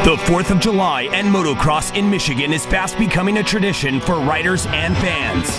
The 4th of July and motocross in Michigan is fast becoming a tradition for riders and fans.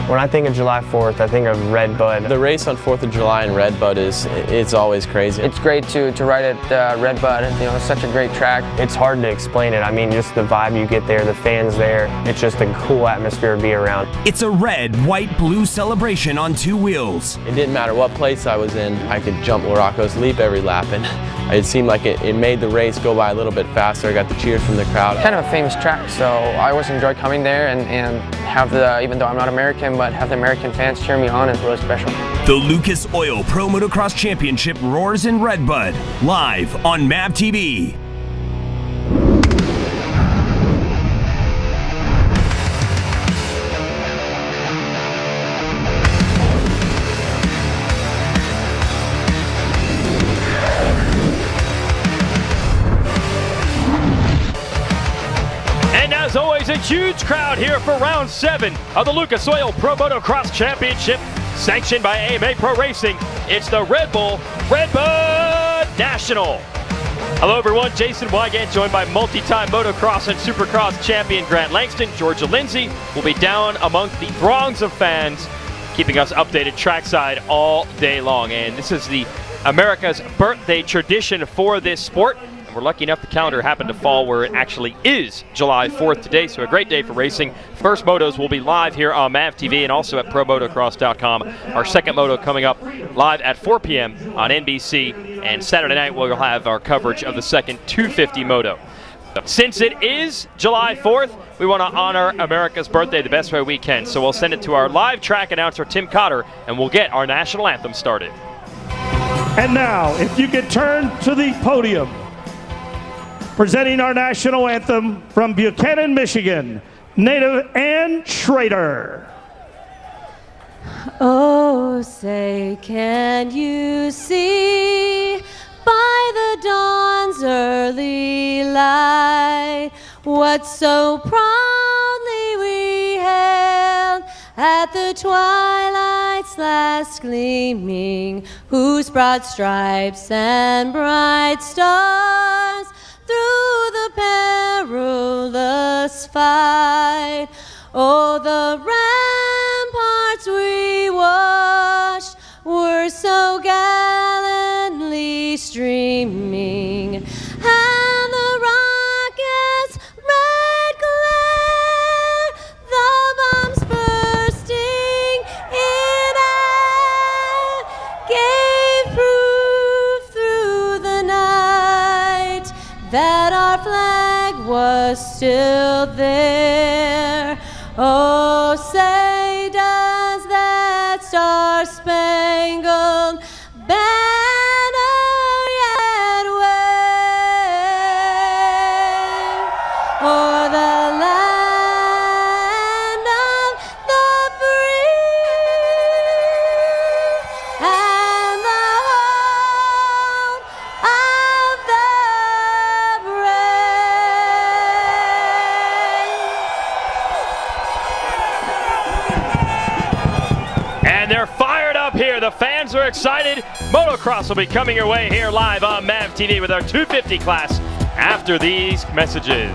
When I think of July 4th, I think of Red Bud. The race on 4th of July in Red Bud it's always crazy. It's great to ride at Red Bud. You know, it's such a great track. It's hard to explain it. I mean, just the vibe you get there, the fans there. It's just a cool atmosphere to be around. It's a red, white, blue celebration on 2 wheels. It didn't matter what place I was in. I could jump Morocco's Leap every lap, and it seemed like it made the race go by a little bit faster. I got the cheers from the crowd. Kind of a famous track, so I always enjoy coming there and have the, even though I'm not American, but have the American fans cheer me on is really special. The Lucas Oil Pro Motocross Championship roars in Red Bud, live on MAV TV. As always, a huge crowd here for round 7 of the Lucas Oil Pro Motocross Championship, sanctioned by AMA Pro Racing. It's the Red Bull Red Bud National. Hello everyone, Jason Wygant, joined by multi-time motocross and supercross champion Grant Langston. Georgia Lindsay will be down among the throngs of fans, keeping us updated trackside all day long. And this is the America's birthday tradition for this sport. We're lucky enough the calendar happened to fall where it actually is July 4th today, so a great day for racing. First motos will be live here on MAV TV and also at ProMotocross.com. Our second moto coming up live at 4 p.m. on NBC, and Saturday night we'll have our coverage of the second 250 moto. Since it is July 4th, we want to honor America's birthday the best way we can, so we'll send it to our live track announcer Tim Cotter, and we'll get our national anthem started. And now, if you could turn to the podium. Presenting our national anthem from Buchanan, Michigan, native Ann Schrader. Oh, say, can you see by the dawn's early light what so proudly we hailed at the twilight's last gleaming, whose broad stripes and bright stars through the perilous fight, oh, the ramparts we watched were so gallantly streaming, and the rockets' red glare, the bombs bursting in air, gave proof through the night that our flag was still there. Oh, say does that star-spangled banner yet wave o'er the land of the free and the home of the And they're fired up here. The fans are excited. Motocross will be coming your way here live on MAV TV with our 250 class after these messages.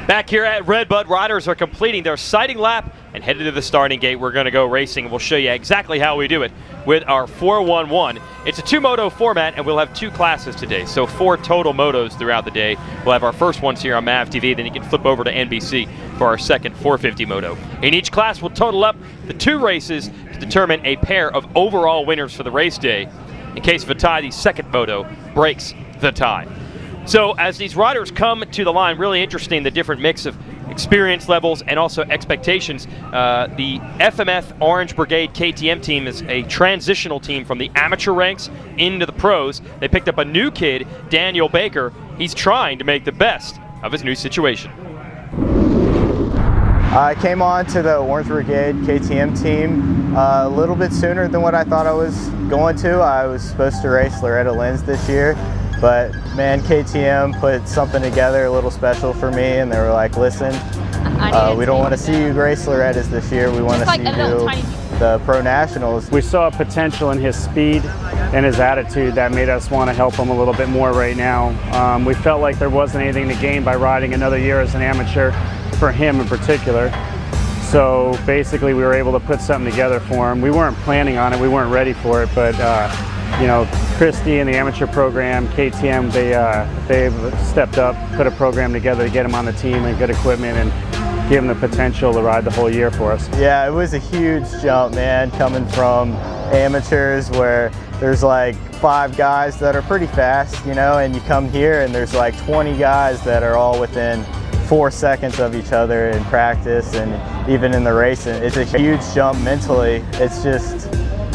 Back here at Red Bud, riders are completing their sighting lap and headed to the starting gate. We're going to go racing. We'll show you exactly how we do it with our 411. It's a 2-moto format, and we'll have 2 classes today, so 4 total motos throughout the day. We'll have our first ones here on MAV TV, then you can flip over to NBC for our second 450 moto. In each class, we'll total up the 2 races to determine a pair of overall winners for the race day. In case of a tie, the second moto breaks the tie. So as these riders come to the line, really interesting, the different mix of experience levels and also expectations. The FMF Orange Brigade KTM team is a transitional team from the amateur ranks into the pros. They picked up a new kid, Daniel Baker. He's trying to make the best of his new situation. I came on to the Orange Brigade KTM team a little bit sooner than what I thought I was going to. I was supposed to race Loretta Lynn's this year, but man, KTM put something together a little special for me, and they were like, listen, We don't want to see you race Loretta's this year. We want to see you do the Pro Nationals. We saw potential in his speed and his attitude that made us want to help him a little bit more right now. We felt like there wasn't anything to gain by riding another year as an amateur for him in particular. So basically we were able to put something together for him. We weren't planning on it, we weren't ready for it, but you know, Christy and the amateur program, KTM, they stepped up, put a program together to get him on the team and good equipment and give him the potential to ride the whole year for us. Yeah, it was a huge jump, man, coming from amateurs where there's like 5 guys that are pretty fast, you know, and you come here and there's like 20 guys that are all within 4 seconds of each other in practice and even in the racing. It's a huge jump mentally. It's just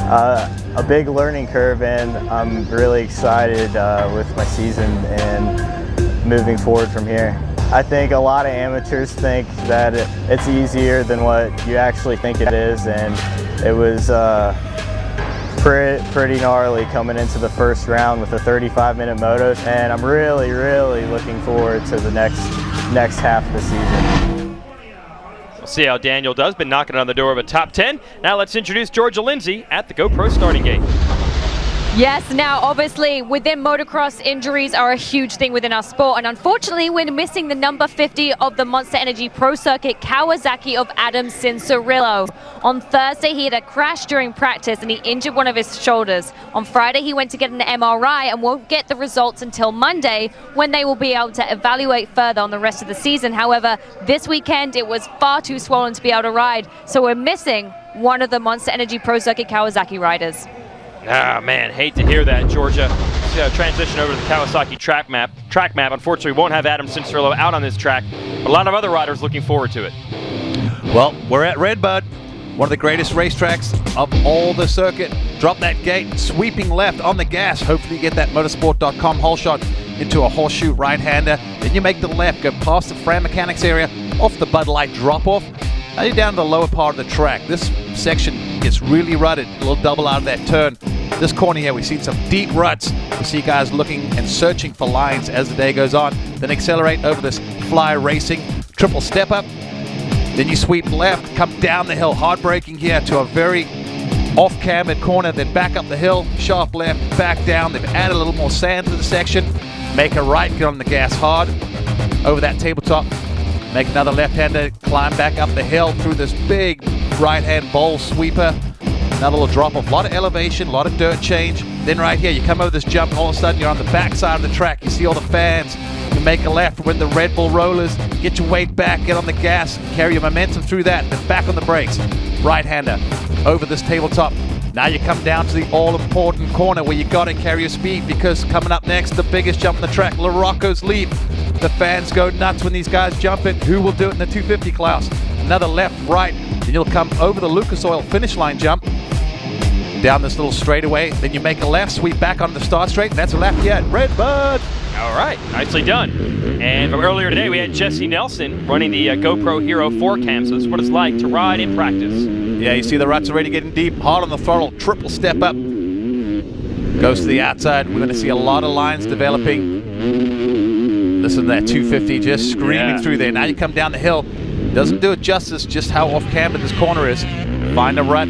a big learning curve, and I'm really excited with my season and moving forward from here. I think a lot of amateurs think that it's easier than what you actually think it is, and it was pretty gnarly coming into the first round with a 35-minute moto, and I'm really looking forward to the next half of the season. We'll see how Daniel does. Been knocking on the door of a top 10. Now let's introduce Georgia Lindsay at the GoPro starting gate. Yes, now obviously within motocross, injuries are a huge thing within our sport, and unfortunately we're missing the number 50 of the Monster Energy Pro Circuit, Kawasaki of Adam Cincerillo. On Thursday he had a crash during practice and he injured one of his shoulders. On Friday he went to get an MRI and won't get the results until Monday, when they will be able to evaluate further on the rest of the season. However, this weekend it was far too swollen to be able to ride, so we're missing one of the Monster Energy Pro Circuit Kawasaki riders. Ah, man, hate to hear that, Georgia. Let's transition over to the Kawasaki track map. Unfortunately, won't have Adam Cincerillo out on this track. A lot of other riders looking forward to it. Well, we're at Red Bud, one of the greatest racetracks of all the circuit. Drop that gate, sweeping left on the gas. Hopefully you get that motorsport.com hole shot into a horseshoe right-hander. Then you make the left, go past the Fran Mechanics area, off the Bud Light drop-off. Now you're down to the lower part of the track. This section gets really rutted, a little double out of that turn. This corner here, we've seen some deep ruts. We see guys looking and searching for lines as the day goes on. Then accelerate over this fly racing, triple step up. Then you sweep left, come down the hill, hard braking here to a very off-cambered corner, then back up the hill, sharp left, back down. They've added a little more sand to the section. Make a right, get on the gas hard, over that tabletop. Make another left-hander, climb back up the hill through this big right-hand bowl sweeper. Another little drop-off, a lot of elevation, a lot of dirt change. Then right here, you come over this jump, all of a sudden you're on the back side of the track. You see all the fans. You make a left with the Red Bull rollers, get your weight back, get on the gas, carry your momentum through that, then back on the brakes. Right-hander over this tabletop. Now you come down to the all-important corner where you got to carry your speed, because coming up next, the biggest jump on the track, Larocco's Leap. The fans go nuts when these guys jump it. Who will do it in the 250 class? Another left, right, then you'll come over the Lucas Oil finish line jump, down this little straightaway, then you make a left, sweep back on the start straight, and that's a lap yet. Red Bud! All right, nicely done. And from earlier today, we had Jesse Nelson running the GoPro Hero 4 cam, so this is what it's like to ride in practice. Yeah, you see the ruts already getting deep, hard on the throttle, triple step up. Goes to the outside. We're going to see a lot of lines developing. Listen to that 250 just screaming through there. Now you come down the hill. Doesn't do it justice just how off-cambered this corner is. Find a rut.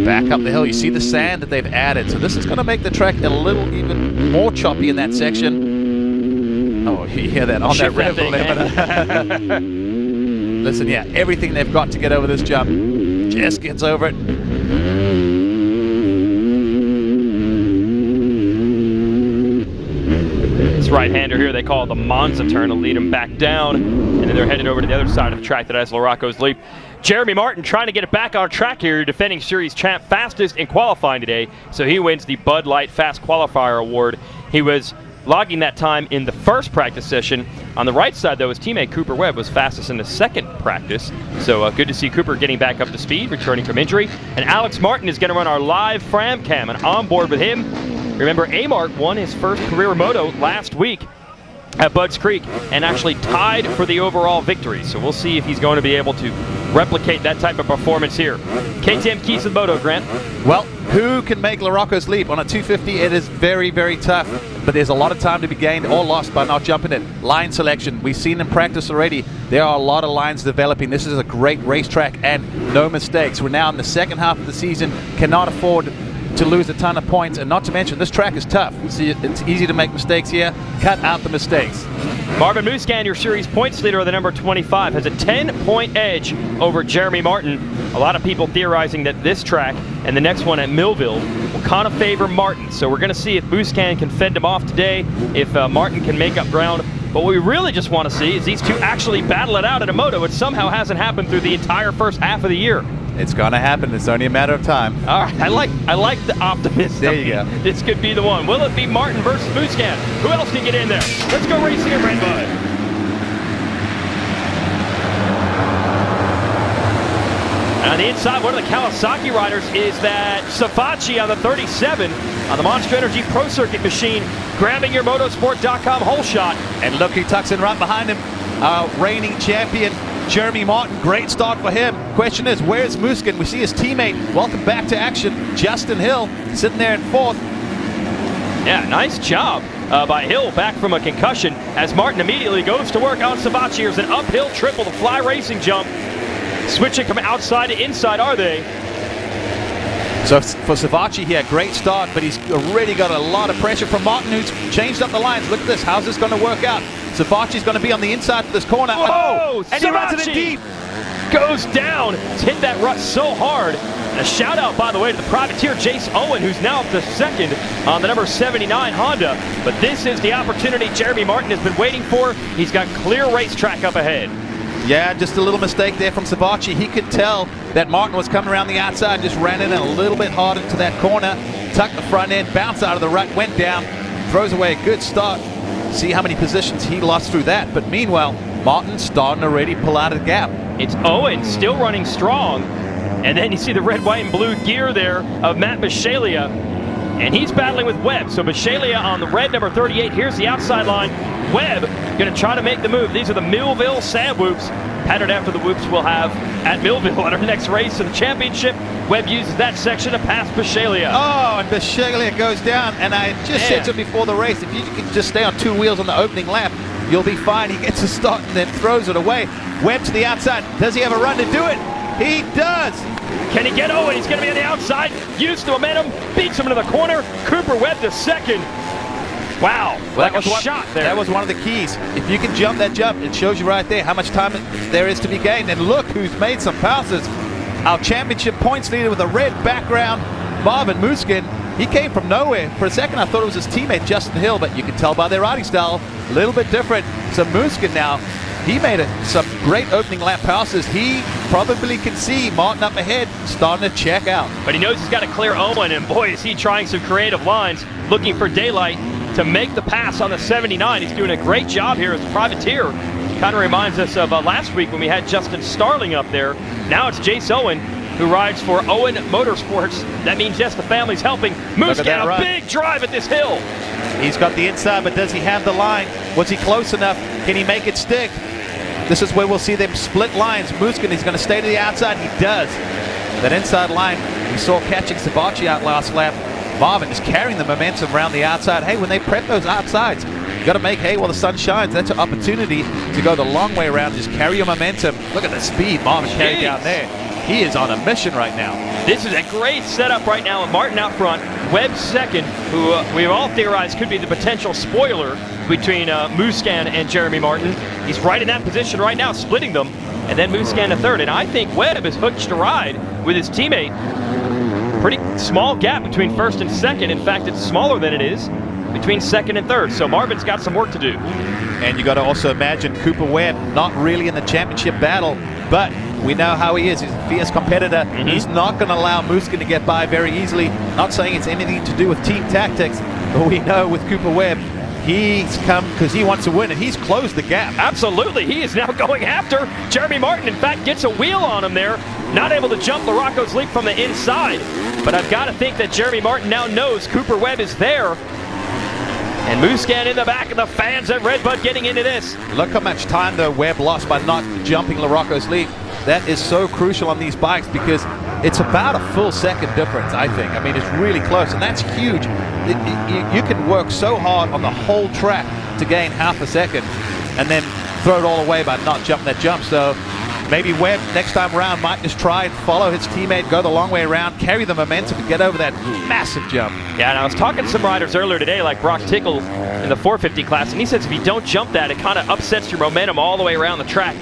Back up the hill. You see the sand that they've added. So this is going to make the track a little even more choppy in that section. Oh, you hear that on that rev limiter. Listen, yeah, everything they've got to get over this jump. Just gets over it. This right-hander here, they call it the Monza turn, to lead him back down. And then they're headed over to the other side of the track that has Larocco's Leap. Jeremy Martin trying to get it back on track here, defending series champ, fastest in qualifying today. So he wins the Bud Light Fast Qualifier Award. He was logging that time in the first practice session. On the right side, though, his teammate Cooper Webb was fastest in the second practice. So good to see Cooper getting back up to speed, returning from injury. And Alex Martin is going to run our live Fram Cam, and on board with him, remember, Amart won his first career moto last week at Budds Creek and actually tied for the overall victory. So we'll see if he's going to be able to replicate that type of performance here. KTM keys to the moto, Grant. Well, who can make Larocco's leap? On a 250, it is very, very tough, but there's a lot of time to be gained or lost by not jumping it. Line selection, we've seen in practice already. There are a lot of lines developing. This is a great racetrack and no mistakes. We're now in the second half of the season, cannot afford to lose a ton of points, and not to mention this track is tough. See, it's easy to make mistakes here. Cut out the mistakes. Marvin Musquin, your series points leader of the number 25, has a 10-point edge over Jeremy Martin. A lot of people theorizing that this track and the next one at Millville will kind of favor Martin. So we're going to see if Musquin can fend him off today, if Martin can make up ground. But what we really just want to see is these two actually battle it out at a moto, which somehow hasn't happened through the entire first half of the year. It's going to happen. It's only a matter of time. All right, I like the optimism. There you go. This could be the one. Will it be Martin versus Musquin? Who else can get in there? Let's go racing at Red Bud. On the inside, one of the Kawasaki riders is that Savachi on the 37 on the Monster Energy Pro Circuit machine, grabbing your motorsport.com hole shot. And look who tucks in right behind him, our reigning champion, Jeremy Martin. Great start for him. Question is, where's Musquin? We see his teammate, welcome back to action, Justin Hill, sitting there in fourth. Yeah, nice job by Hill, back from a concussion, as Martin immediately goes to work on Savachi. Here's an uphill triple, the fly racing jump. Switching from outside to inside, are they? So for Savachi here, great start, but he's already got a lot of pressure from Martin, who's changed up the lines. Look at this, how's this going to work out? Savachi's going to be on the inside of this corner. Whoa, and he runs it in deep. Goes down. It's hit that rut so hard. And a shout out, by the way, to the privateer Jace Owen, who's now up to second on the number 79 Honda. But this is the opportunity Jeremy Martin has been waiting for. He's got clear racetrack up ahead. Yeah, just a little mistake there from Savachi. He could tell that Martin was coming around the outside, just ran in a little bit hard into that corner, tucked the front end, bounced out of the rut, went down, throws away a good start. See how many positions he lost through that. But meanwhile, Martin's starting to already pull out of the gap. It's Owen still running strong. And then you see the red, white, and blue gear there of Matt Bisceglia. And he's battling with Webb. So Bisceglia on the red, number 38. Here's the outside line. Webb going to try to make the move. These are the Millville Sand Whoops, patterned after the whoops we'll have at Millville at our next race in the championship. Webb uses that section to pass Bisceglia. Oh, and Bisceglia goes down. And I just said to him before the race, if you can just stay on two wheels on the opening lap, you'll be fine. He gets a start and then throws it away. Webb to the outside. Does he have a run to do it? He does. Can he get Owen? He's going to be on the outside. Use the momentum. Beats him into the corner. Cooper Webb to second. Wow. Well, that was a shot there. That was one of the keys. If you can jump that jump, it shows you right there how much time there is to be gained. And look who's made some passes. Our championship points leader with a red background, Marvin Musquin. He came from nowhere. For a second, I thought it was his teammate, Justin Hill, but you can tell by their riding style, a little bit different. So Musquin now, he made some great opening lap passes. He probably can see Martin up ahead, starting to check out. But he knows he's got to clear Owen, and boy, is he trying some creative lines, looking for daylight to make the pass on the 79. He's doing a great job here as a privateer. Kind of reminds us of last week when we had Justin Starling up there. Now it's Jace Owen, who rides for Owen Motorsports. That means, yes, the family's helping. Musquin, a big drive at this hill. He's got the inside, but does he have the line? Was he close enough? Can he make it stick? This is where we'll see them split lines. Musquin is going to stay to the outside. He does. That inside line, we saw catching Savachi out last lap. Marvin is carrying the momentum around the outside. Hey, when they prep those outsides, you got to make hay while the sun shines. That's an opportunity to go the long way around. Just carry your momentum. Look at the speed Marvin carried down there. He is on a mission right now. This is a great setup right now with Martin out front, Webb second, who we've all theorized could be the potential spoiler between Musquin and Jeremy Martin. He's right in that position right now, splitting them, and then Musquin to third. And I think Webb is hooked to ride with his teammate. Pretty small gap between first and second. In fact, it's smaller than it is between second and third. So Marvin's got some work to do. And you got to also imagine Cooper Webb not really in the championship battle, but we know how he is. He's a fierce competitor. He's not going to allow Musquin to get by very easily. Not saying it's anything to do with team tactics, but we know with Cooper Webb, he's come because he wants to win, and he's closed the gap. Absolutely. He is now going after Jeremy Martin. In fact, gets a wheel on him there. Not able to jump Larocco's leap from the inside. But I've got to think that Jeremy Martin now knows Cooper Webb is there. And Musquin in the back, and the fans at Red Bud getting into this. Look how much time the Webb lost by not jumping Larocco's leap. That is so crucial on these bikes because it's about a full second difference, I think. I mean, it's really close, and that's huge. You can work so hard on the whole track to gain half a second and then throw it all away by not jumping that jump. So maybe Webb next time around might just try and follow his teammate, go the long way around, carry the momentum, and get over that massive jump. Yeah, and I was talking to some riders earlier today, like Brock Tickle in the 450 class, and he says if you don't jump that, it kind of upsets your momentum all the way around the track.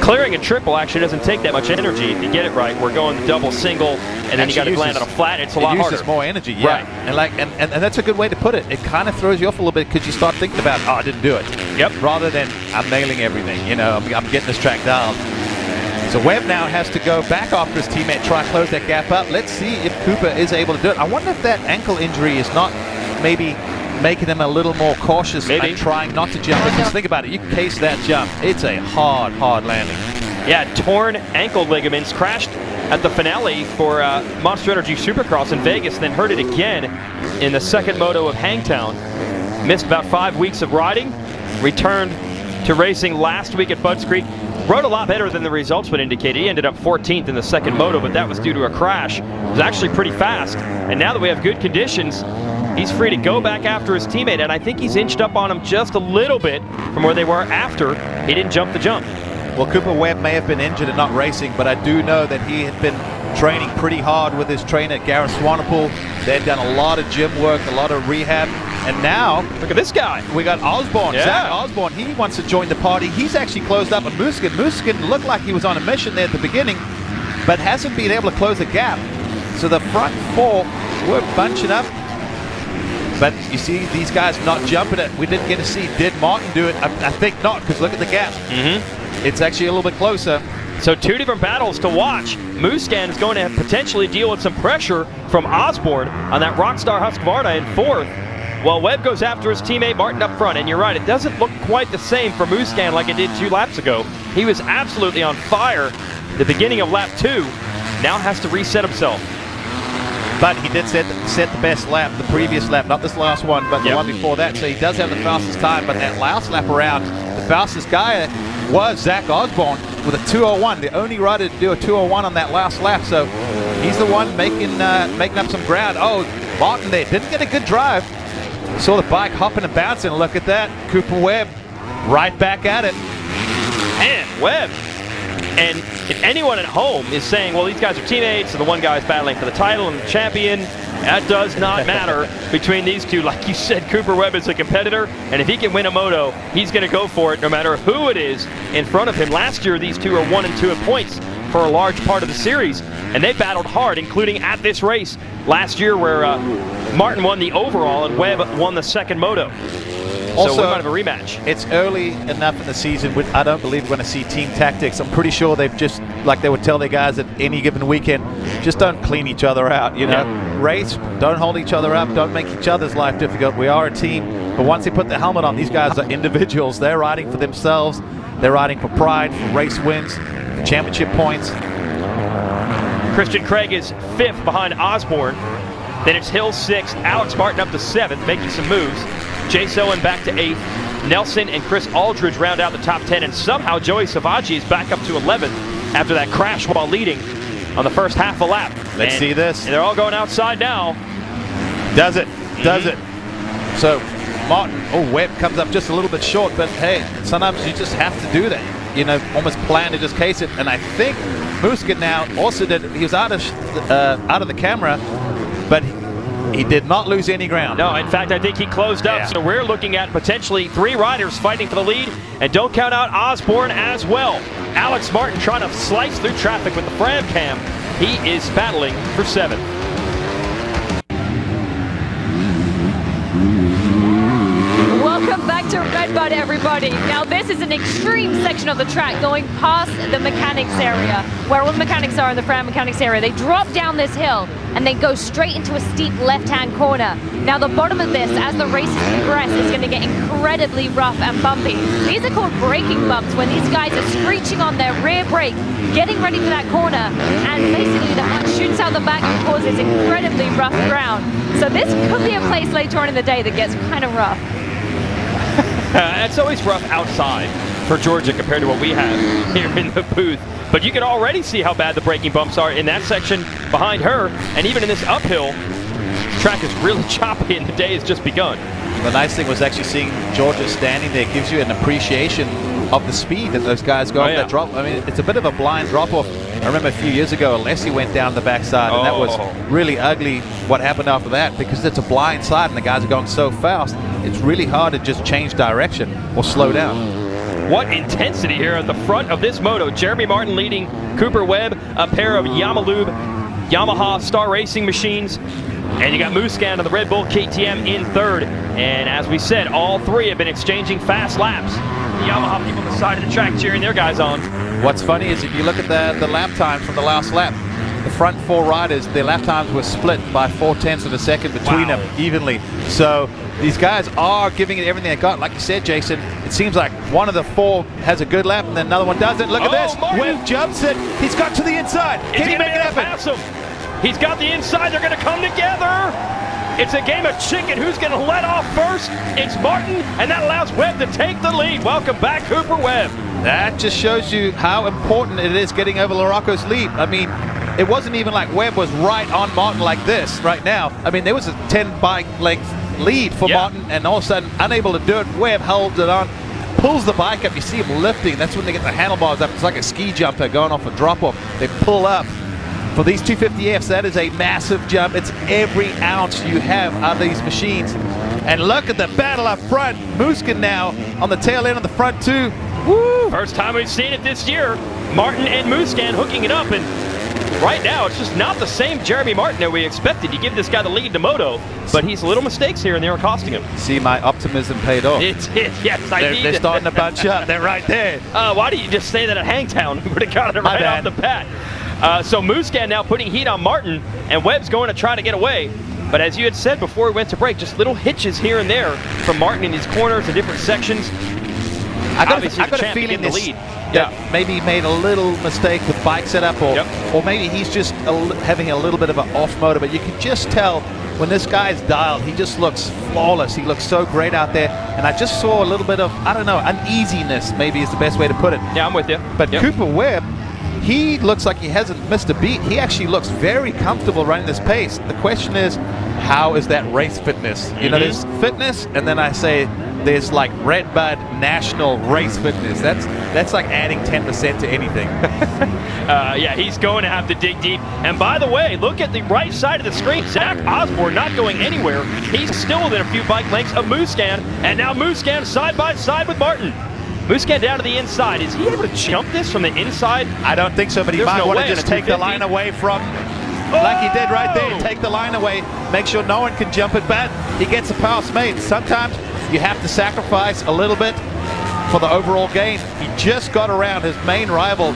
Clearing a triple actually doesn't take that much energy if you get it right. We're going double, single, and then you got to land on a flat. It's a lot harder. It uses more energy, yeah. Right. And that's a good way to put it. It kind of throws you off a little bit because you start thinking about, oh, I didn't do it. Yep. Rather than I'm nailing everything. You know, I'm getting this track down. So Webb now has to go back after his teammate, try and close that gap up. Let's see if Cooper is able to do it. I wonder if that ankle injury is not maybe making him a little more cautious and trying not to jump. Because think about it, you case that jump. It's a hard landing. Yeah, torn ankle ligaments, crashed at the finale for Monster Energy Supercross in Vegas, then hurt it again in the second moto of Hangtown. Missed about 5 weeks of riding, returned to racing last week at Budds Creek. Rode a lot better than the results would indicate. He ended up 14th in the second moto, but that was due to a crash. It was actually pretty fast, and now that we have good conditions, he's free to go back after his teammate, and I think he's inched up on him just a little bit from where they were after he didn't jump the jump. Well, Cooper Webb may have been injured and not racing, but I do know that he had been training pretty hard with his trainer, Gareth Swanepoel. They'd done a lot of gym work, a lot of rehab, and now look at this guy. We got Osborne, Zach Osborne. He wants to join the party. He's actually closed up on Muskin. Muskin looked like he was on a mission there at the beginning, but hasn't been able to close the gap. So the front four were bunching up. But you see these guys not jumping it. We didn't get to see, did Martin do it? I think not, because look at the gap. It's actually a little bit closer. So two different battles to watch. Muscan is going to potentially deal with some pressure from Osborne on that Rockstar Husqvarna in fourth. While Webb goes after his teammate Martin up front. And you're right, it doesn't look quite the same for Muscan like it did 2 laps ago. He was absolutely on fire at the beginning of lap 2. Now has to reset himself. But he did set the best lap, the previous lap, not this last one, but the one before that. So he does have the fastest time, but that last lap around, the fastest guy was Zach Osborne with a 2:01. The only rider to do a 2:01 on that last lap. So he's the one making up some ground. Oh, Martin there didn't get a good drive. Saw the bike hopping and bouncing. Look at that. Cooper Webb right back at it. And Webb. And if anyone at home is saying, well, these guys are teammates, and the one guy's battling for the title and the champion, that does not matter between these two. Like you said, Cooper Webb is a competitor, and if he can win a moto, he's going to go for it no matter who it is in front of him. Last year, these two are 1 and 2 in points for a large part of the series, and they battled hard, including at this race last year where Martin won the overall and Webb won the second moto. Also, so we might have a rematch. It's early enough in the season. I don't believe we're going to see team tactics. I'm pretty sure they've just, like they would tell their guys at any given weekend, just don't clean each other out, you know. Race, don't hold each other up, don't make each other's life difficult. We are a team, but once they put the helmet on, these guys are individuals. They're riding for themselves. They're riding for pride, for race wins, championship points. Christian Craig is 5th behind Osborne. Then it's Hill 6th, Alex Martin up to 7th, making some moves. Chase Owen back to 8th. Nelson and Chris Aldridge round out the top 10, and somehow Joey Savaggi is back up to 11th after that crash while leading on the first half a lap. Let's see this. They're all going outside now. Does it. Does it. So Martin, Webb comes up just a little bit short, but hey, sometimes you just have to do that. You know, almost plan to just case it. And I think Muscat now also did, he was out of the camera, but he did not lose any ground. No, in fact, I think he closed up. So we're looking at potentially 3 riders fighting for the lead. And don't count out Osborne as well. Alex Martin trying to slice through traffic with the Fram Cam. He is battling for 7th. Welcome back to Red Bud, everybody. Now this is an extreme section of the track going past the mechanics area, where all the mechanics are in the Fram mechanics area. They drop down this hill and then go straight into a steep left-hand corner. Now the bottom of this, as the races progress, is going to get incredibly rough and bumpy. These are called braking bumps, when these guys are screeching on their rear brake, getting ready for that corner, and basically the mud shoots out the back and causes incredibly rough ground. So this could be a place later on in the day that gets kind of rough. It's always rough outside for Georgia compared to what we have here in the booth. But you can already see how bad the braking bumps are in that section behind her, and even in this uphill, the track is really choppy and the day has just begun. The nice thing was actually seeing Georgia standing there gives you an appreciation of the speed that those guys go off that drop. I mean, it's a bit of a blind drop-off. I remember a few years ago, Alessi went down the backside, and that was really ugly what happened after that, because it's a blind side and the guys are going so fast. It's really hard to just change direction or slow down. What intensity here at the front of this moto. Jeremy Martin leading Cooper Webb, a pair of Yamaha Star Racing machines. And you got Musquin on the Red Bull KTM in third. And as we said, all three have been exchanging fast laps. The Yamaha people on the side of the track cheering their guys on. What's funny is if you look at the lap times from the last lap, the front four riders, their lap times were split by 0.4 of a second between them evenly. So these guys are giving it everything they got. Like you said, Jason, it seems like one of the four has a good lap and then another one doesn't. Look at this. Webb jumps it. He's got to the inside. Can he make it happen? Pass him? He's got the inside. They're going to come together. It's a game of chicken. Who's going to let off first? It's Martin, and that allows Webb to take the lead. Welcome back, Cooper Webb. That just shows you how important it is getting over Larocco's lead. I mean, it wasn't even like Webb was right on Martin like this right now. I mean, there was a 10 bike length lead for Martin, and all of a sudden, unable to do it, Webb holds it on, pulls the bike up. You see him lifting. That's when they get the handlebars up. It's like a ski jumper going off a drop-off. They pull up. For these 250Fs, that is a massive jump. It's every ounce you have out of these machines. And look at the battle up front. Musquin now on the tail end of the front two. Woo! First time we've seen it this year. Martin and Musquin hooking it up, and right now it's just not the same Jeremy Martin that we expected. You give this guy the lead to moto, but he's little mistakes here and they're costing him. See, my optimism paid off. It did, yes, They're starting to bunch up. They're right there. Why did you just say that at Hangtown? We would have got it right off the bat. So Musquin now putting heat on Martin, and Webb's going to try to get away. But as you had said before we went to break, just little hitches here and there from Martin in these corners and different sections. I got a feeling the lead. Maybe he made a little mistake with bike setup, or maybe he's just having a little bit of an off motor. But you can just tell when this guy's dialed, he just looks flawless. He looks so great out there. And I just saw a little bit of, I don't know, uneasiness maybe is the best way to put it. Yeah, I'm with you. But Cooper Webb, he looks like he hasn't missed a beat. He actually looks very comfortable running this pace. The question is, how is that race fitness? You know, there's fitness, and then I say there's like Red Bud National race fitness. That's like adding 10% to anything. Yeah, he's going to have to dig deep. And by the way, look at the right side of the screen. Zach Osborne not going anywhere. He's still within a few bike lengths of Musquin, and now Musquin side by side with Martin. Musquin down to the inside. Is he able to jump this from the inside? I don't think so, but he might want to just take the line away from, like he did right there, take the line away, make sure no one can jump it, but he gets a pass made. Sometimes you have to sacrifice a little bit for the overall gain. He just got around his main rival.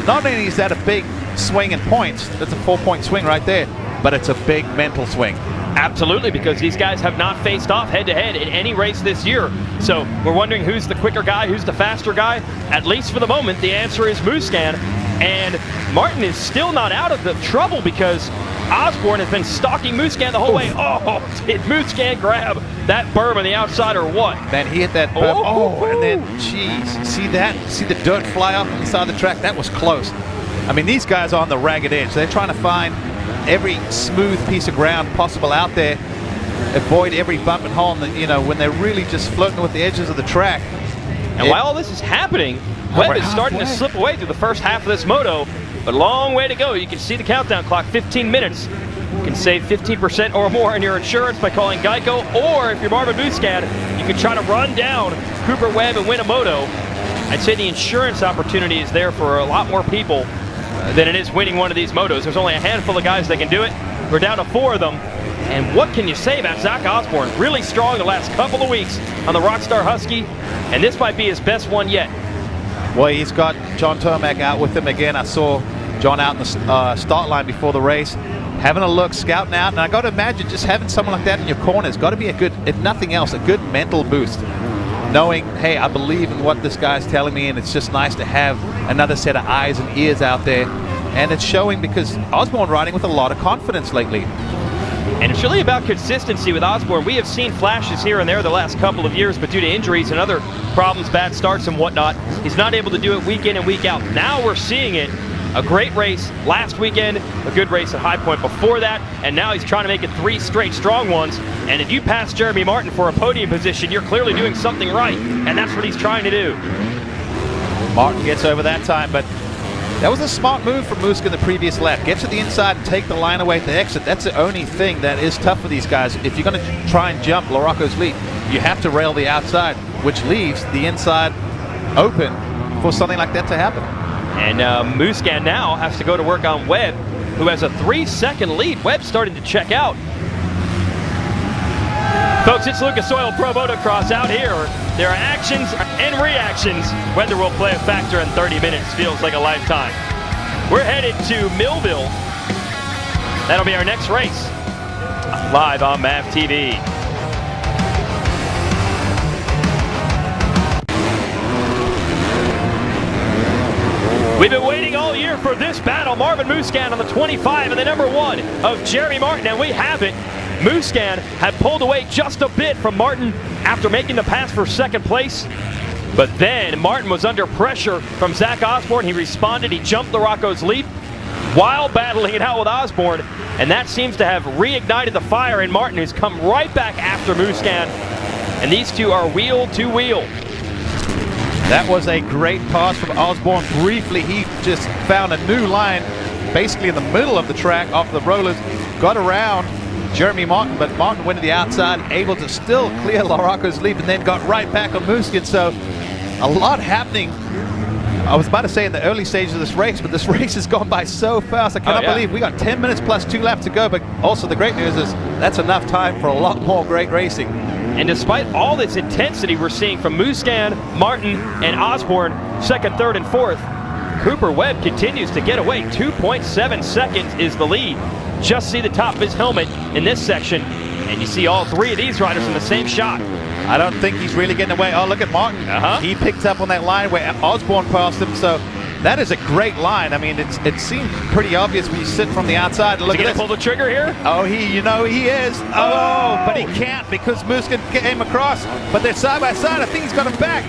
Not only is that a big swing in points, that's a 4-point swing right there, but it's a big mental swing. Absolutely, because these guys have not faced off head-to-head in any race this year. So we're wondering who's the quicker guy, who's the faster guy. At least for the moment, the answer is Musquin. And Martin is still not out of the trouble because Osborne has been stalking Musquin the whole way. Oh, did Musquin grab that berm on the outside or what? Man, he hit that berm. And then, jeez, see that? See the dirt fly off on the side of the track? That was close. I mean, these guys are on the ragged edge. They're trying to find every smooth piece of ground possible out there, avoid every bump and hole, you know, when they're really just floating with the edges of the track. And while all this is happening, Webb is starting to slip away through the first half of this moto, but a long way to go. You can see the countdown clock, 15 minutes. You can save 15% or more on your insurance by calling Geico, or if you're Marvin Musquin, you can try to run down Cooper Webb and win a moto. I'd say the insurance opportunity is there for a lot more people than it is winning one of these motos. There's only a handful of guys that can do it. We're down to 4 of them. And what can you say about Zach Osborne? Really strong the last couple of weeks on the Rockstar Husky, and this might be his best one yet. Well, he's got John Tomac out with him again. I saw John out in the start line before the race, having a look, scouting out, and I got to imagine just having someone like that in your corner has got to be a good, if nothing else, a good mental boost. Knowing, hey, I believe in what this guy's telling me, and it's just nice to have another set of eyes and ears out there. And it's showing because Osborne riding with a lot of confidence lately. And it's really about consistency with Osborne. We have seen flashes here and there the last couple of years, but due to injuries and other problems, bad starts and whatnot, he's not able to do it week in and week out. Now we're seeing it A great race last weekend, a good race at High Point before that, and now he's trying to make it 3 straight strong ones. And if you pass Jeremy Martin for a podium position, you're clearly doing something right, and that's what he's trying to do. Martin gets over that time, but that was a smart move from Muska in the previous lap. Get to the inside and take the line away at the exit. That's the only thing that is tough for these guys. If you're going to try and jump LaRocco's lead, you have to rail the outside, which leaves the inside open for something like that to happen. And Muscan now has to go to work on Webb, who has a 3-second lead. Webb's starting to check out. Folks, it's Lucas Oil Pro Motocross out here. There are actions and reactions. Weather will play a factor in 30 minutes. Feels like a lifetime. We're headed to Millville. That'll be our next race. Live on MAV TV. We've been waiting all year for this battle. Marvin Muscan on the 25 and the number 1 of Jeremy Martin, and we have it. Muscan had pulled away just a bit from Martin after making the pass for second place. But then Martin was under pressure from Zach Osborne. He responded, he jumped LaRocco's lead while battling it out with Osborne. And that seems to have reignited the fire in Martin, who's come right back after Muscan. And these two are wheel to wheel. That was a great pass from Osborne. Briefly, he just found a new line, basically in the middle of the track off the rollers, got around Jeremy Martin, but Martin went to the outside, able to still clear LaRocco's lead, and then got right back on Muscan. So a lot happening. I was about to say in the early stages of this race, but this race has gone by so fast. I cannot believe we got 10 minutes plus 2 laps to go, but also the great news is that's enough time for a lot more great racing. And despite all this intensity we're seeing from Muscan, Martin, and Osborne, second, third, and fourth, Cooper Webb continues to get away. 2.7 seconds is the lead. Just see the top of his helmet in this section, and you see all 3 of these riders in the same shot. I don't think he's really getting away. Oh, look at Martin. He picked up on that line where Osborne passed him, so that is a great line. I mean, it seems pretty obvious when you sit from the outside and look at this. Pull the trigger here? Oh, he is. Oh, but he can't because Muscan came across. But they're side by side. I think he's got him back.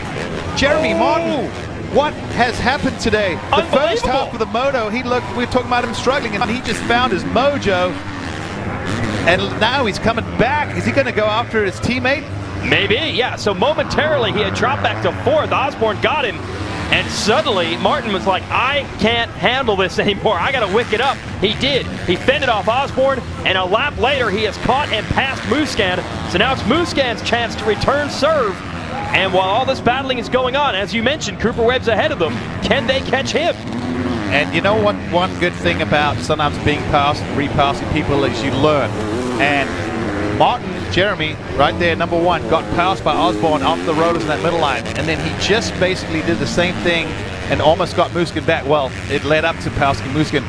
Jeremy Martin, what has happened today? The first half of the moto, we were talking about him struggling, and he just found his mojo. And now he's coming back. Is he going to go after his teammate? Maybe, yeah. So momentarily he had dropped back to 4th. Osborne got him. And suddenly, Martin was like, I can't handle this anymore. I got to wick it up. He did. He fended off Osborne, and a lap later, he has caught and passed Muscan. So now it's Muscan's chance to return serve. And while all this battling is going on, as you mentioned, Cooper Webb's ahead of them. Can they catch him? And you know what? One good thing about sometimes being passed, repassing people is you learn. And Martin, Jeremy, right there, number 1, got passed by Osborne off the rollers in that middle line. And then he just basically did the same thing and almost got Muscan back. Well, it led up to passing Muscan.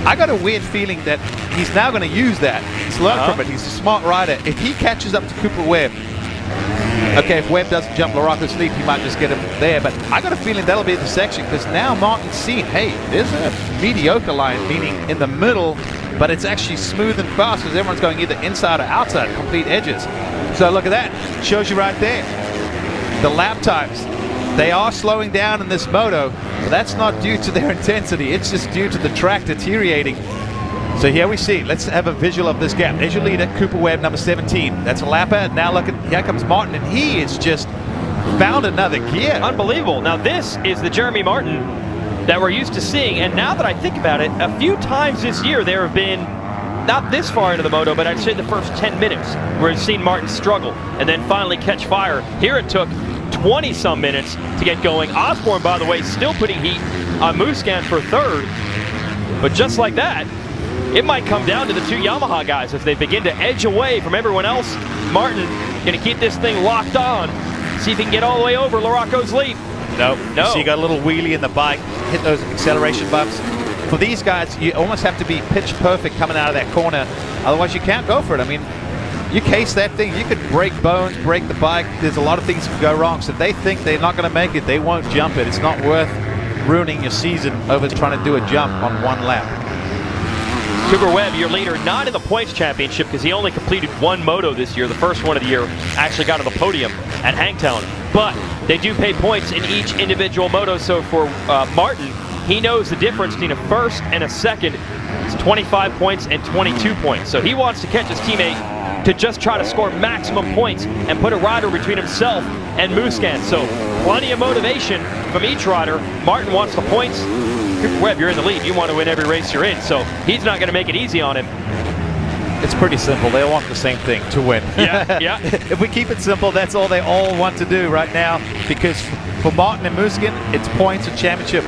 I got a weird feeling that he's now going to use that. He's learned from it. He's a smart rider. If he catches up to Cooper Webb, okay, if Webb doesn't jump LaRocco's lead, he might just get him there. But I got a feeling that'll be the section because now Martin's seen, hey, there's a mediocre line, meaning in the middle, but it's actually smooth and fast because everyone's going either inside or outside, complete edges. So look at that. Shows you right there. The lap times. They are slowing down in this moto, but that's not due to their intensity. It's just due to the track deteriorating. So here we see, let's have a visual of this gap. There's your leader, Cooper Webb, number 17. That's a lapper. Now look at, here comes Martin, and he is just found another gear. Unbelievable. Now this is the Jeremy Martin that we're used to seeing, and now that I think about it, a few times this year there have been, not this far into the moto, but I'd say the first 10 minutes where we've seen Martin struggle and then finally catch fire. Here it took 20-some minutes to get going. Osborne, by the way, still putting heat on Muscan for 3rd, but just like that, it might come down to the 2 Yamaha guys as they begin to edge away from everyone else. Martin going to keep this thing locked on, see if he can get all the way over LaRocco's lead. No. So you got a little wheelie in the bike, hit those acceleration bumps. For these guys, you almost have to be pitch perfect coming out of that corner. Otherwise, you can't go for it. I mean, you case that thing, you could break bones, break the bike. There's a lot of things that can go wrong. So if they think they're not going to make it, they won't jump it. It's not worth ruining your season over trying to do a jump on 1 lap. Cooper Webb, your leader, not in the points championship because he only completed 1 moto this year. The first one of the year actually got to the podium at Hangtown. But they do pay points in each individual moto. So for Martin, he knows the difference between a first and a second. It's 25 points and 22 points. So he wants to catch his teammate to just try to score maximum points and put a rider between himself and Musquin. So plenty of motivation from each rider. Martin wants the points. Webb, you're in the lead. You want to win every race you're in. So he's not going to make it easy on him. It's pretty simple. They all want the same thing, to win. Yeah, yeah. If we keep it simple, that's all they all want to do right now. Because for Martin and Musquin, it's points and championship.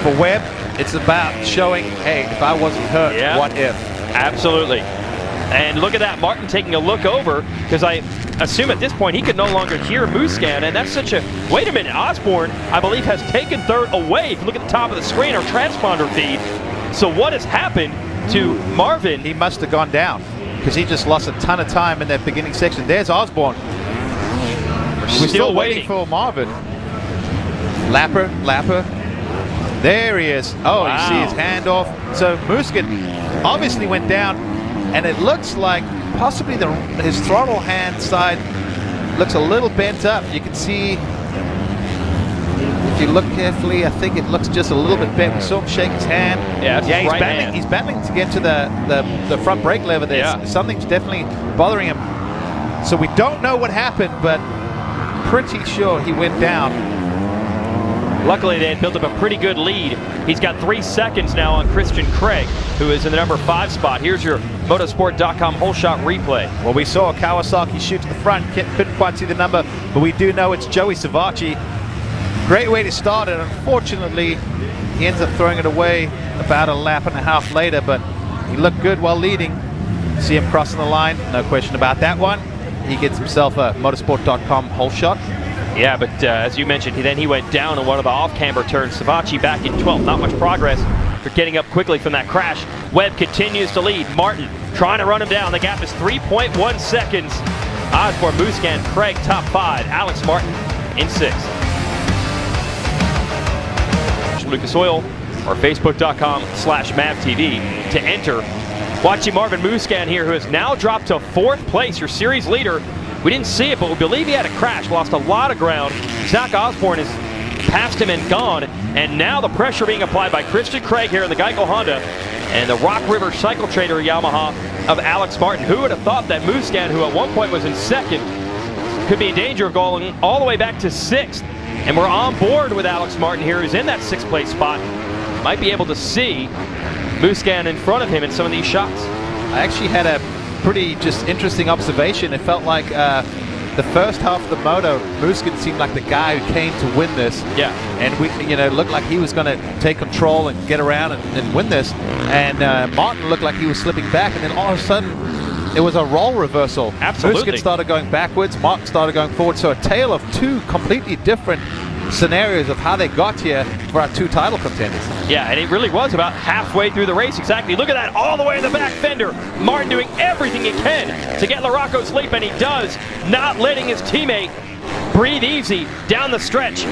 For Webb, it's about showing, hey, if I wasn't hurt, Yeah. what if? Absolutely. And look at that, Martin taking a look over, because I assume at this point he could no longer hear Musquin, and that's such a, wait a minute, Osborne, I believe, has taken third away. If you look at the top of the screen, our transponder feed. So what has happened to Marvin? He must have gone down, because he just lost a ton of time in that beginning section. There's Osborne. We're still waiting for Marvin. Lapper. There he is. Oh, Wow. You see his handoff. So Musquin obviously went down, and it looks like possibly his throttle hand side looks a little bent up. You can see, if you look carefully, I think it looks just a little bit bent. We saw him shake his hand. Yeah, he's right battling. hand. He's battling to get to the front brake lever there. Yeah. Something's definitely bothering him. So we don't know what happened, but pretty sure he went down. Luckily, they had built up a pretty good lead. He's got 3 seconds now on Christian Craig, who is in the number 5 spot. Here's your motorsport.com whole shot replay. Well, we saw Kawasaki shoot to the front. Couldn't quite see the number, but we do know it's Joey Savacci. Great way to start it. Unfortunately, he ends up throwing it away about a lap and a half later, but he looked good while leading. See him crossing the line, no question about that one. He gets himself a motorsport.com whole shot. Yeah, but as you mentioned, he went down on one of the off-camber turns. Savacci back in 12th. Not much progress for getting up quickly from that crash. Webb continues to lead. Martin trying to run him down. The gap is 3.1 seconds. Osborne, Musquin, Craig top 5. Alex Martin in 6th. Lucas Oil or Facebook.com/MavTV to enter. Watching Marvin Musquin here, who has now dropped to 4th place, your series leader. We didn't see it, but we believe he had a crash, lost a lot of ground. Zach Osborne has passed him and gone, and now the pressure being applied by Christian Craig here in the Geico Honda and the Rock River Cycle Trader Yamaha of Alex Martin. Who would have thought that Musquin, who at one point was in 2nd, could be in danger of going all the way back to 6th? And we're on board with Alex Martin here, who's in that 6th place spot. Might be able to see Musquin in front of him in some of these shots. I actually had a pretty just interesting observation. It felt like the first half of the moto, Musquin seemed like the guy who came to win this. Yeah. And looked like he was going to take control and get around and win this. And Martin looked like he was slipping back, and then all of a sudden it was a role reversal. Absolutely. Musquin started going backwards, Martin started going forward. So a tale of 2 completely different scenarios of how they got here for our 2 title contenders. Yeah, and it really was about halfway through the race, exactly. Look at that, all the way in the back fender. Martin doing everything he can to get LaRocco sleep, and he does, not letting his teammate breathe easy down the stretch.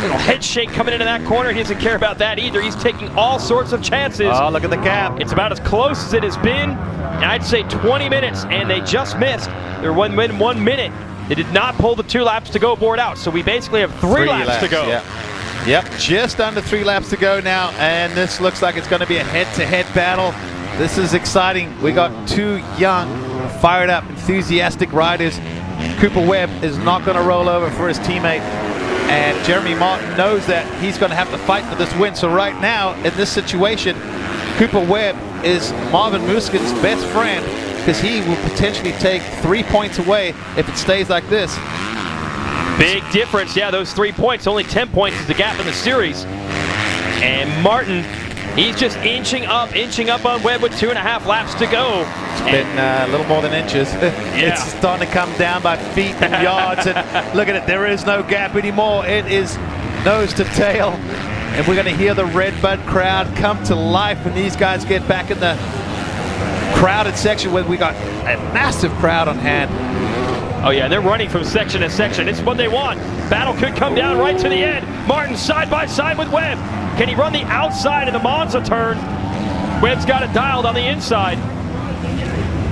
Little head shake coming into that corner. He doesn't care about that either. He's taking all sorts of chances. Oh, look at the gap. It's about as close as it has been. I'd say 20 minutes, and they just missed. They're 1 minute. They did not pull the 2 laps to go board out, so we basically have 3 laps to go. Yeah. Yep, just under 3 laps to go now, and this looks like it's going to be a head-to-head battle. This is exciting. We got 2 young, fired up, enthusiastic riders. Cooper Webb is not going to roll over for his teammate, and Jeremy Martin knows that he's going to have to fight for this win. So right now, in this situation, Cooper Webb is Marvin Musquin's best friend, because he will potentially take 3 points away if it stays like this. Big difference, yeah, those 3 points. Only 10 points is the gap in the series. And Martin, he's just inching up on Webb with 2.5 laps to go. It's been a little more than inches. It's starting to come down by feet and yards. And look at it, there is no gap anymore. It is nose to tail. And we're going to hear the Red Bud crowd come to life when these guys get back in the crowded section where we got a massive crowd on hand. Oh yeah, they're running from section to section. It's what they want. Battle could come down right to the end. Martin side by side with Webb. Can he run the outside of the Monza turn? Webb's got it dialed on the inside.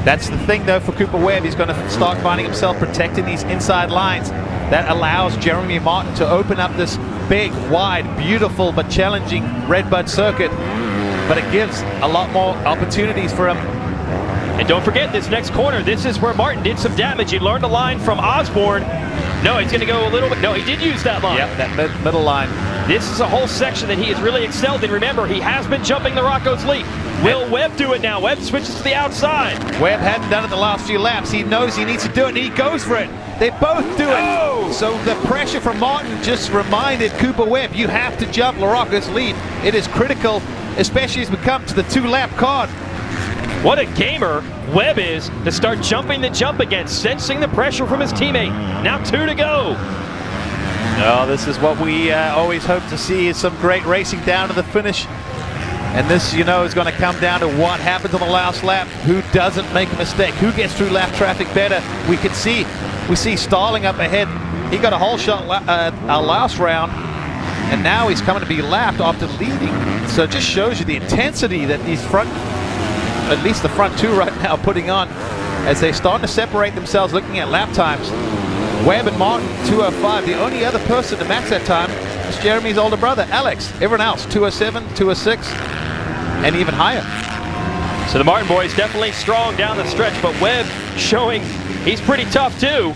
That's the thing though for Cooper Webb. He's going to start finding himself protecting these inside lines. That allows Jeremy Martin to open up this big, wide, beautiful, but challenging Red Bud circuit, but it gives a lot more opportunities for him. And don't forget this next corner. This is where Martin did some damage. He learned a line from Osborne. No, he's going to go a little bit. No, he did use that line. Yep, that middle line. This is a whole section that he has really excelled in. Remember, he has been jumping the Rocco's lead. Will Webb do it now? Webb switches to the outside. Webb hadn't done it the last few laps. He knows he needs to do it, and he goes for it. They both do it. So the pressure from Martin just reminded Cooper Webb, you have to jump LaRocco's lead. It is critical, especially as we come to the 2-lap card. What a gamer Webb is to start jumping the jump again, sensing the pressure from his teammate. Now 2 to go. Oh, this is what we always hope to see, is some great racing down to the finish. And this, you know, is going to come down to what happens on the last lap. Who doesn't make a mistake? Who gets through lap traffic better? We see Starling up ahead. He got a whole shot last round, and now he's coming to be lapped after leading. So it just shows you the intensity that these at least the front two right now, putting on as they start to separate themselves, looking at lap times. Webb and Martin, 2:05. The only other person to match that time is Jeremy's older brother, Alex. Everyone else, 2:07, 2:06, and even higher. So the Martin boys definitely strong down the stretch, but Webb showing he's pretty tough too.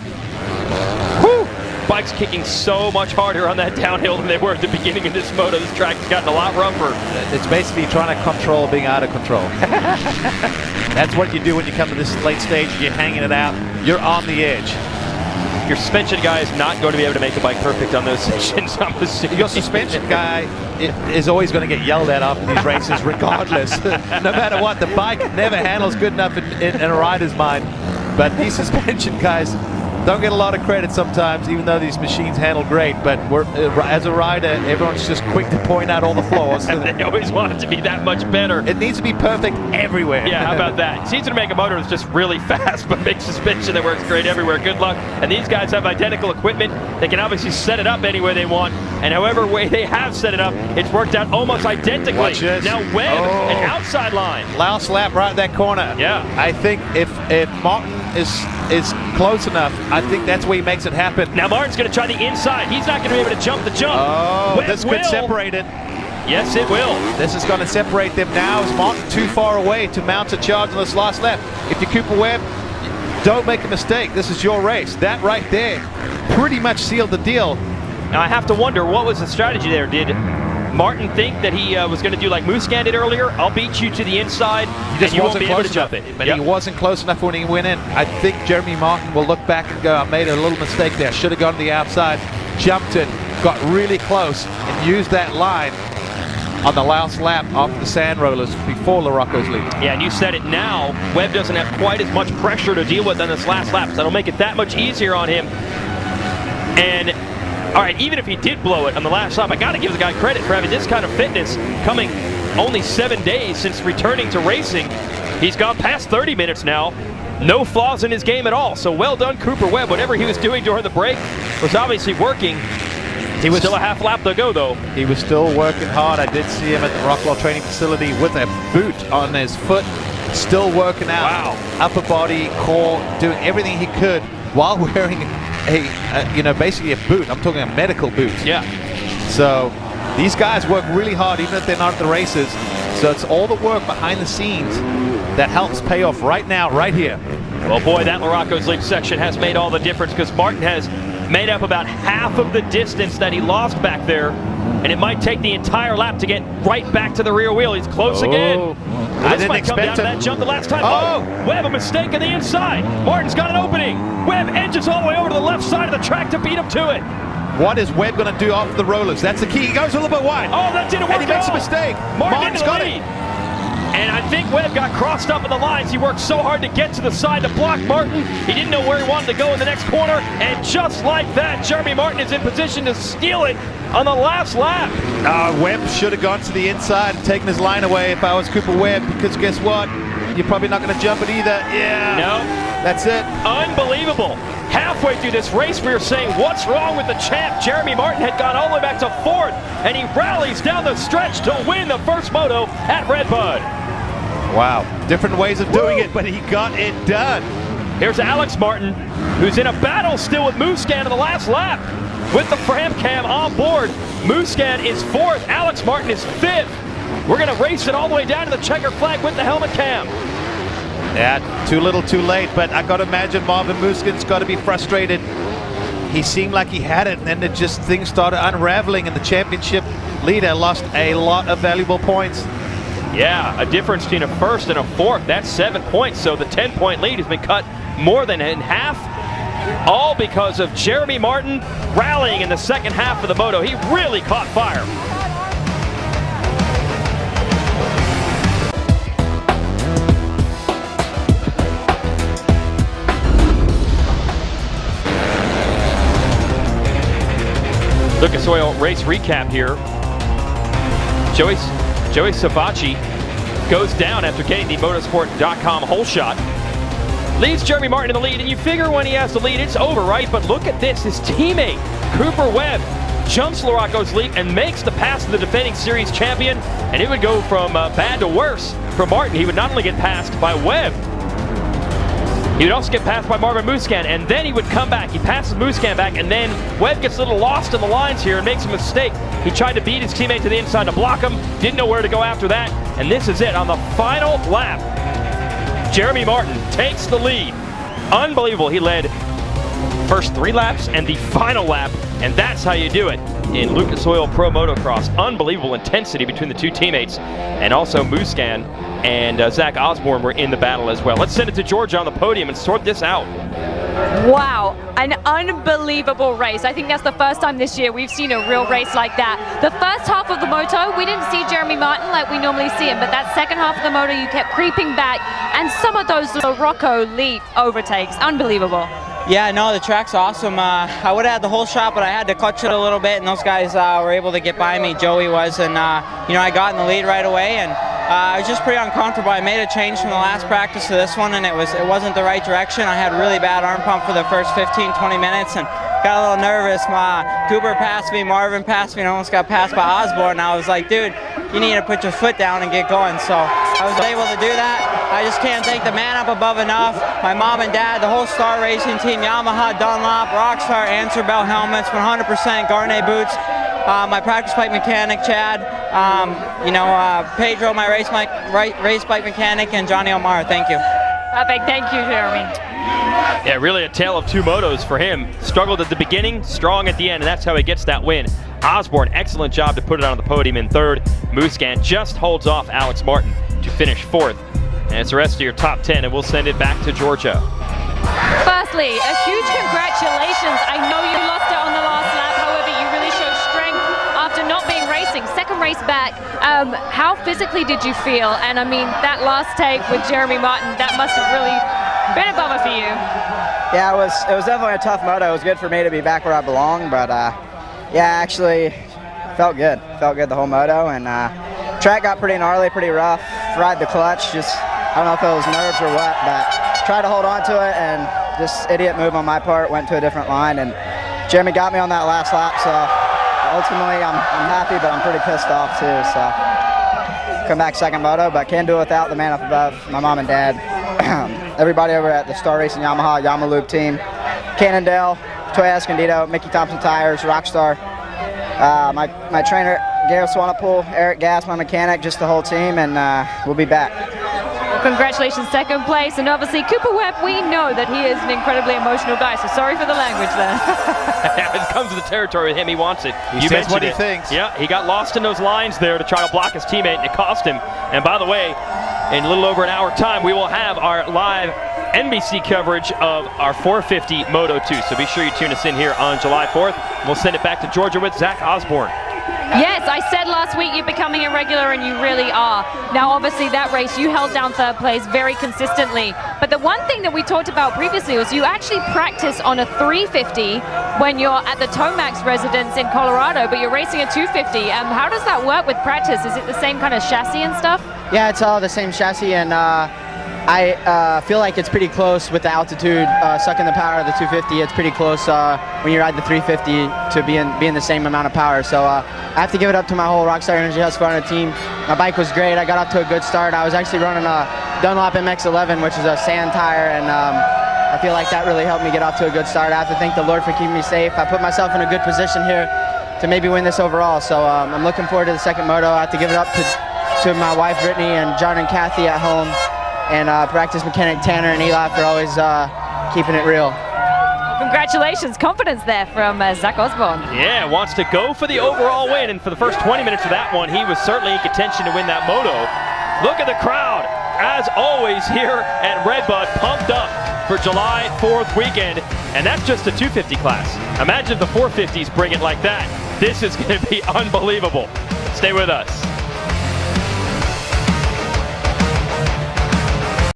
Whew. Bikes kicking so much harder on that downhill than they were at the beginning of this moto. This track has gotten a lot rougher. It's basically trying to control being out of control. That's what you do when you come to this late stage. You're hanging it out. You're on the edge. Your suspension guy is not going to be able to make the bike perfect on those sections. I'm assuming. Your suspension guy is always going to get yelled at after these races, regardless. No matter what, the bike never handles good enough in a rider's mind. But these suspension guys don't get a lot of credit sometimes, even though these machines handle great. But as a rider, everyone's just quick to point out all the flaws. And they always want it to be that much better. It needs to be perfect everywhere. Yeah, how about that? It's easy to make a motor that's just really fast, but make suspension that works great everywhere. Good luck. And these guys have identical equipment. They can obviously set it up any way they want. And however way they have set it up, it's worked out almost identically. Watch this. Now Webb, an outside line. Last lap right at that corner. Yeah. I think if Martin is close enough, I think that's where he makes it happen. Now Martin's going to try the inside. He's not going to be able to jump the jump. Oh, Webb this could separate it. Yes, it will. This is going to separate them now. Is Martin too far away to mount a charge on this last lap? If you're Cooper Webb, don't make a mistake. This is your race. That right there pretty much sealed the deal. Now I have to wonder, what was the strategy there? Did Martin think that he was going to do like Muscan did earlier? I'll beat you to the inside, and you won't be able to jump it. But he wasn't close enough when he went in. I think Jeremy Martin will look back and go, I made a little mistake there. Should have gone to the outside, jumped it, got really close, and used that line on the last lap after the sand rollers before LaRocco's lead. Yeah, and you said it now. Webb doesn't have quite as much pressure to deal with on this last lap, so that'll make it that much easier on him. And all right, even if he did blow it on the last lap, I got to give the guy credit for having this kind of fitness coming only 7 days since returning to racing. He's gone past 30 minutes now. No flaws in his game at all. So well done, Cooper Webb. Whatever he was doing during the break was obviously working. He was still a half lap to go, though. He was still working hard. I did see him at the Rockwell training facility with a boot on his foot, still working out. Wow. Upper body, core, doing everything he could while wearing basically a boot. I'm talking a medical boot. Yeah. So these guys work really hard, even if they're not at the races. So it's all the work behind the scenes that helps pay off right now, right here. Well, boy, that LaRocco's lead section has made all the difference, because Martin has made up about half of the distance that he lost back there, and it might take the entire lap to get right back to the rear wheel. He's close again. Well, this might come down to that jump the last time. Oh, Webb, a mistake on the inside. Martin's got an opening. Webb edges all the way over to the left side of the track to beat him to it. What is Webb going to do off the rollers? That's the key. He goes a little bit wide. Oh, that didn't work. And he makes a mistake. Martin's got it. And I think Webb got crossed up in the lines. He worked so hard to get to the side to block Martin. He didn't know where he wanted to go in the next corner. And just like that, Jeremy Martin is in position to steal it on the last lap. Webb should have gone to the inside and taken his line away if I was Cooper Webb, because guess what? You're probably not going to jump it either. Yeah. No. That's it. Unbelievable. Halfway through this race, we were saying, what's wrong with the champ? Jeremy Martin had gone all the way back to 4th, and he rallies down the stretch to win the first moto at Red Bud. Wow. Different ways of doing it, but he got it done. Here's Alex Martin, who's in a battle still with Musquin in the last lap. With the Fram Cam on board, Musquin is 4th, Alex Martin is 5th. We're going to race it all the way down to the checker flag with the helmet cam. Yeah, too little, too late, but I got to imagine Marvin Musquin's got to be frustrated. He seemed like he had it, and then things started unraveling, and the championship leader lost a lot of valuable points. Yeah, a difference between a 1st and a 4th. That's 7 points, so the 10-point lead has been cut more than in half, all because of Jeremy Martin rallying in the second half of the moto. He really caught fire. Lucas Oil race recap here. Joey Savacci goes down after getting the motorsport.com hole shot. Leads Jeremy Martin in the lead, and you figure when he has the lead, it's over, right? But look at this, his teammate, Cooper Webb, jumps Larocco's lead and makes the pass to the defending series champion, and it would go from bad to worse for Martin. He would not only get passed by Webb, he would also get passed by Marvin Musquin, and then he would come back. He passes Musquin back, and then Webb gets a little lost in the lines here and makes a mistake. He tried to beat his teammate to the inside to block him, didn't know where to go after that, and this is it. On the final lap, Jeremy Martin takes the lead. Unbelievable. He led first 3 laps and the final lap, and that's how you do it in Lucas Oil Pro Motocross. Unbelievable intensity between the two teammates, and also Musquin and Zach Osborne were in the battle as well. Let's send it to Georgia on the podium and sort this out. Wow, an unbelievable race. I think that's the first time this year we've seen a real race like that. The first half of the moto, we didn't see Jeremy Martin like we normally see him, but that second half of the moto, you kept creeping back, and some of those Larocco leap overtakes, unbelievable. Yeah, no, the track's awesome. I would have had the whole shot, but I had to clutch it a little bit, and those guys were able to get by me. Joey was, and you know, I got in the lead right away, and I was just pretty uncomfortable. I made a change from the last practice to this one, and it wasn't the right direction. I had really bad arm pump for the first 15, 20 minutes, and got a little nervous. Cooper passed me, Marvin passed me, and I almost got passed by Osborne. And I was like, dude, you need to put your foot down and get going. So I was able to do that. I just can't thank the man up above enough. My mom and dad, the whole Star Racing team, Yamaha, Dunlop, Rockstar, Answer Bell helmets, 100% Garnet boots. My practice bike mechanic, Chad, you know, Pedro, my race bike mechanic, and Johnny Omar. Thank you. Perfect. Thank you, Jeremy. Yeah, really a tale of two motos for him. Struggled at the beginning, strong at the end, and that's how he gets that win. Osborne, excellent job to put it on the podium in 3rd. Musquin just holds off Alex Martin to finish 4th. And it's the rest of your top 10, and we'll send it back to Georgia. Firstly, a huge congratulations. I know you lost it on the last lap, however, you really showed strength after not being racing. Second race back, how physically did you feel? And I mean, that last take with Jeremy Martin, that must have really been a bummer for you. Yeah, it was definitely a tough moto. It was good for me to be back where I belong, but yeah, actually felt good. Felt good the whole moto, and track got pretty gnarly, pretty rough. Ride the clutch, just I don't know if it was nerves or what, but tried to hold on to it, and just idiot move on my part, went to a different line, and Jeremy got me on that last lap, so ultimately I'm happy, but I'm pretty pissed off too, so come back second moto, but can't do it without the man up above, my mom and dad, everybody over at the Star Racing Yamaha, Yamaloop team, Cannondale, Toya Escondido, Mickey Thompson Tires, Rockstar, my trainer, Gareth Swanepoel, Eric Gass, my mechanic, just the whole team, and we'll be back. Well, congratulations, second place, and obviously Cooper Webb, we know that he is an incredibly emotional guy, so sorry for the language there. It comes to the territory with him, he wants it. He says what he thinks. Yeah, he got lost in those lines there to try to block his teammate, and it cost him. And by the way, in a little over an hour time, we will have our live NBC coverage of our 450 Moto 2. So be sure you tune us in here on July 4th. We'll send it back to Georgia with Zach Osborne. Yes, I said last week you're becoming a regular, and you really are. Now, obviously, that race, you held down 3rd place very consistently. But the one thing that we talked about previously was you actually practice on a 350 when you're at the Tomax residence in Colorado, but you're racing a 250. How does that work with practice? Is it the same kind of chassis and stuff? Yeah, it's all the same chassis, and I feel like it's pretty close with the altitude, sucking the power of the 250. It's pretty close when you ride the 350 to being the same amount of power. So I have to give it up to my whole Rockstar Energy Husqvarna team. My bike was great. I got off to a good start. I was actually running a Dunlop MX-11, which is a sand tire, and I feel like that really helped me get off to a good start. I have to thank the Lord for keeping me safe. I put myself in a good position here to maybe win this overall. So I'm looking forward to the second moto. I have to give it up to my wife Brittany and John and Kathy at home, and practice mechanic Tanner and Eli for always keeping it real. Congratulations, confidence there from Zach Osborne. Yeah, wants to go for the overall win, and for the first 20 minutes of that one, he was certainly in contention to win that moto. Look at the crowd, as always here at Red Bud, pumped up for July 4th weekend, and that's just the 250 class. Imagine if the 450s bring it like that. This is going to be unbelievable. Stay with us.